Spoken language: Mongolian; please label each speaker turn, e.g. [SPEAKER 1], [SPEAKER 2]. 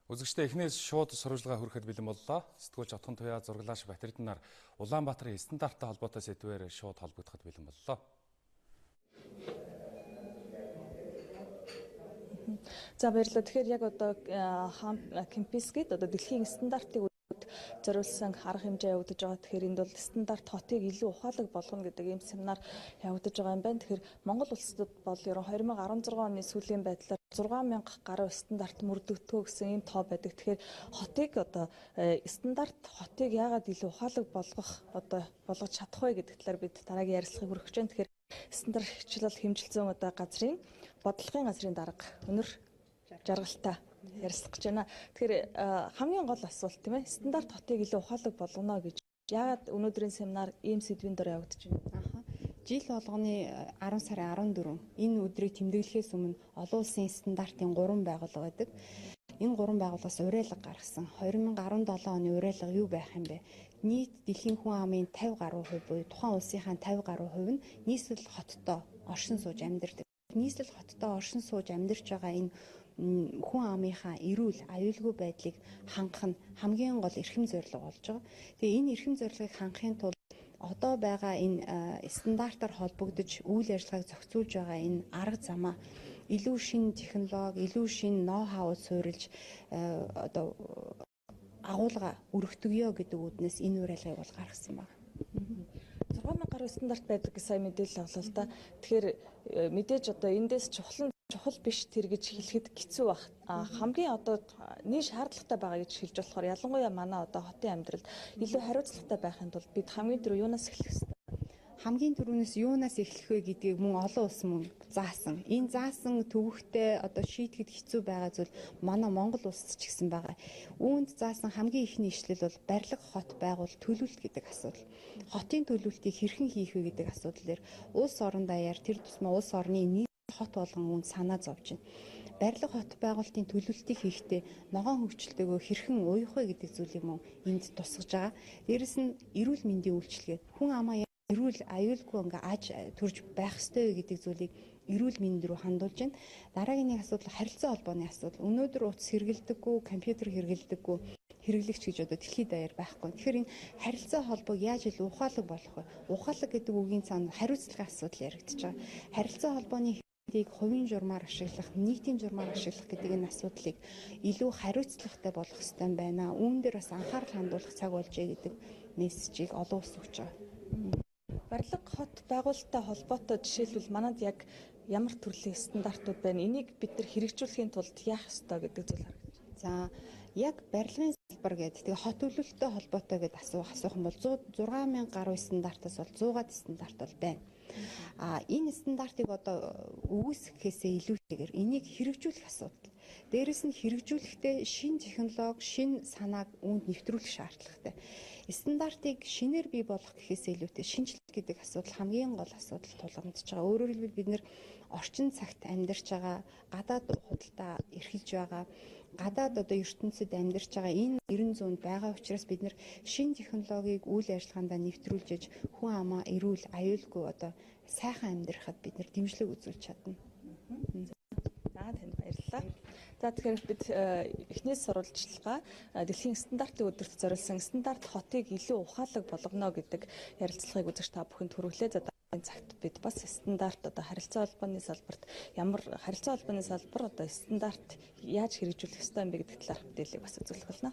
[SPEAKER 1] Үзэгчдээ эхнээс шууд сурвалжлага хүрэхэд бэлэн боллоо. Сэтгүүлч Отхон Туяа зураглаач Батэрдэнаар Улаанбаатарын стандарттай холбоотой сэдвээр шууд холбогдоход бэлэн боллоо.
[SPEAKER 2] За баярлалаа. Тэгэхээр яг одоо Campus гэдэг одоо дэлхийн стандартыг зориулсан арга хэмжээ явагдаж байгаа. Тэгэхээр энд бол стандарт хотыг илүү ухаалаг болгоно гэдэг ийм семинар явагдаж байгаа юм байна. Тэгэхээр Монгол улсад бол ерөн 2016 оны сүүлийн байдлаар 6000 гаруй стандарт мөрдөгдгөө гэсэн ийм тоо байдаг. Тэгэхээр хотыг одоо стандарт хотыг яагаад илүү ухаалаг болгож чадах вэ гэдэг талаар бид дараагийн ярилцлагыг хүргэж байна. Тэгэхээр стандарт хөгжил хэмжил зүүн одоо газрын бодлогын газрын дарга өнөр жаргалтай ярилцах гэж байна. Тэгэхээр хамгийн гол асуулт тийм ээ, стандарт хотыг илүү ухаалаг болгоно гэж яагаад өнөөдрийн семинар ийм сэдвийн дор явагдаж байна?
[SPEAKER 3] Жил болгоны 10 сарын 14 энэ өдрийг тэмдэглэхээс өмнө олон улсын стандартын 3 байгууллага байдаг. Энэ 3 байгууллагаас уриалга гаргасан. 2017 оны уриалга юу байх юм бэ? Нийт дэлхийн хүн амын 50 гаруй хувь буюу тухайн улсынхаа 50 гаруй хувь нь нийслэл хоттой оршин сууж амьдардаг. Нийслэл хоттой оршин сууж амьдарч байгаа энэ хүн амынхаа эрүүл аюулгүй байдлыг хангах нь хамгийн гол эрхэм зорилго болж байгаа. Тэгээ энэ эрхэм зорилгыг хангахын тулд одоо байгаа энэ стандартаар холбогдож үйл ажиллагааг зохицуулж байгаа энэ арга замаа илүү шинэ технологи, илүү шинэ ноу-хауд суурилж одоо агуулга өргөтгөё гэдэг үднээс энэ уриалгыг бол гаргасан байна.
[SPEAKER 2] 6000 гаруй стандарт байдаг гэж сайн мэдээлэл авлаа л да. Тэгэхээр мэдээж одоо эндээс чухал биш тэр гэж хэлэхэд хэцүү баг. Хамгийн одоо нийт шаардлагатай байгаа гэж хэлж болохоор ялангуяа манай одоо хотын амьдралд илүү хариуцлагатай байхын тулд бид хамгийн түрүү юунаас эхлэх ёстой?
[SPEAKER 3] Хамгийн түрүүнээс юунаас эхлэх вэ гэдгийг мөн олон улс мөн заасан. Энэ заасан төвөгтэй одоо шийдэхэд хэцүү байгаа зүйл манай Монгол улсад ч гэсэн байгаа. Үүнд заасан хамгийн ихний ишлэл бол барилга хот байгуул төлөвлөлт гэдэг асуудал. Хотын төлөвлөлтийг хэрхэн хийх вэ гэдэг асуудал дээр улс орон даяар тэр тусмаа улс орны нийт хот болгон үүнд санаа зовж байна. Барилга хот байгуулалтын төлөвлөлтийг хийхдээ ногоон хөгжилтэйгөө хэрхэн уях вэ гэдэг зүйлийг мөн энд тусгаж байгаа. Дээрэс нь эрүүл мэндийн үйлчилгээ хүн амаа эрүүл аюулгүй ингээ аж төрж байх ёстой гэдэг зүйлийг эрүүл мэнд рүү хандуулж байна. Дараагийн нэг асуудал харилцаа холбооны асуудал. Өнөөдөр утас хэрэглэдэггүй, компьютер хэрэглэдэггүй хэрэглэгч гэж одоо дэлхийд даяар байхгүй. Тэгэхээр энэ харилцаа холбоог яаж илүү ухаалаг болгох вэ? Ухаалаг гэдэг үгийн цаана хариуцлагын асуудал яригдчихэж байгаа. Харилцаа холбооны хэлийг хувийн журмаар ашиглах, нийтийн журмаар ашиглах гэдэг энэ асуудлыг илүү хариуцлагатай болгох ёстой байна. Үүн дээр бас анхаарал хандуулах цаг болжээ гэдэг мессежийг олон улс өгч байгаа.
[SPEAKER 2] Барилга хот байгуулалттай холбоотой жишээлбэл манад яг ямар төрлийн стандартууд байна? Энийг бид нар хэрэгжүүлэхийн тулд яах ёстой гэдэг зүйл харагдаж байна.
[SPEAKER 3] За яг барилгын салбар гэдэг тэгээ хот төлөвлөлттэй холбоотой гэдэг асуух юм бол 6000 гаруй стандартаас бол 100-аад стандарт бол байна. Энэ стандартыг одоо үүсгэхээсээ илүүтэйгээр энийг хэрэгжүүлэх асуудал. Дээрэс нь хэрэгжүүлэхдээ шинэ технологи, шинэ санааг үүнд нэвтрүүлэх шаардлагатай. Стандартыг шинээр бий болгох гэхээс илүүтэй шинжилгээ гэдэг асуудал хамгийн гол асуудал тулгамдж байгаа. Өөрөөр хэлбэл бид нэр орчин цагт амьдарч байгаа, гадаад худалдаа эрхэлж байгаа, гадаад одоо ертөнцид амьдарч байгаа энэ 90 байгаа учраас бид нэр шинэ технологиг үйл ажиллагаандаа нэвтрүүлж иж хүн амаа эрүүл аюулгүй одоо сайхан амьдрахад бид нэр дэмжлэг үзүүлж чадна.
[SPEAKER 2] За танд баярлалаа. За тэгэхээр бид эхнээс сурвалжлага дэлхийн стандартын өдөрт зориулсан стандарт хотыг илүү ухаалаг болгоно гэдэг ярилцлагыг үзэж та бүхэнд хүргэлээ. За дараагийн цагт бид бас стандарт одоо харилцаа холбооны салбарт ямар харилцаа холбооны салбар одоо стандарт яаж хэрэгжүүлэх ёстой юм бэ гэдэг талаарх мэдээллийг бас үзүүлэх болно.